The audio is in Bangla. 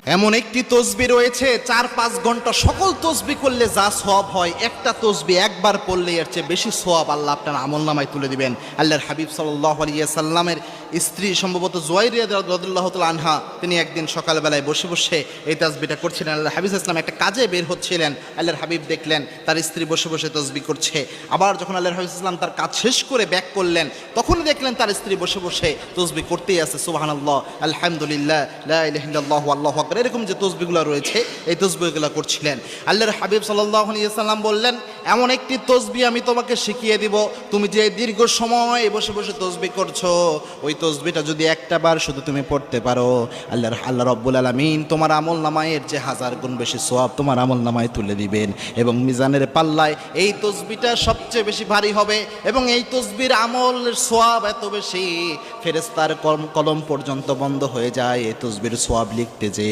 এমন একটি তসবি রয়েছে ৪-৫ ঘন্টা সকল তসবি করলে যা সওয়াব হয়, একটা তসবি একবার পড়লে এর চেয়ে বেশি সওয়াব আল্লাহ আপনার আমলনামায় তুলে দিবেন। আল্লাহর হাবিব সাল্লাল্লাহু আলাইহি ওয়াসাল্লামের স্ত্রী সম্ভবত জুয়াইরিয়া রাদিয়াল্লাহু তাআলা আনহা, তিনি একদিন সকালবেলায় বসে বসে এই তাসবিটা করছিলেন। আল্লাহর হাবিব সাল্লাল্লাহু আলাইহি ওয়াসাল্লাম একটা কাজে বের হচ্ছিলেন, আল্লাহর হাবিব দেখলেন তার স্ত্রী বসে বসে তসবি করছে। আবার যখন আল্লাহর হাবিব সাল্লাল্লাহু আলাইহি ওয়াসাল্লাম তার কাজ শেষ করে ব্যাক করলেন, তখন দেখলেন তার স্ত্রী বসে বসে তসবি করতেই আছে। সুবহানাল্লাহ, আলহামদুলিল্লাহ, লা ইলাহা ইল্লাল্লাহু, আল্লাহু আকবার, এরকম যে তসবিগুলো রয়েছে এই তসবিগুলো করছিলেন। আল্লাহর হাবিব সাল্লাল্লাহু আলাইহি ওয়াসাল্লাম বললেন, এমন একটি তসবি আমি তোমাকে শিখিয়ে দিব, তুমি যে দীর্ঘ সময় বসে বসে তসবি করছো, ওই তসবিটা যদি একটা বার শুধু তুমি পড়তে পারো, আল্লাহ রাব্বুল আলামিন তোমার আমলনামায় এর যে 1000 গুণ বেশি সওয়াব তোমার আমলনামায় তুলে দিবেন। এবং মিজানের পাল্লায় এই তসবিটা সবচেয়ে বেশি ভারী হবে, এবং এই তসবির আমলের সওয়াব এত বেশি, ফেরেশতার কলম পর্যন্ত বন্ধ হয়ে যায় এই তসবির সওয়াব লিখতে যে।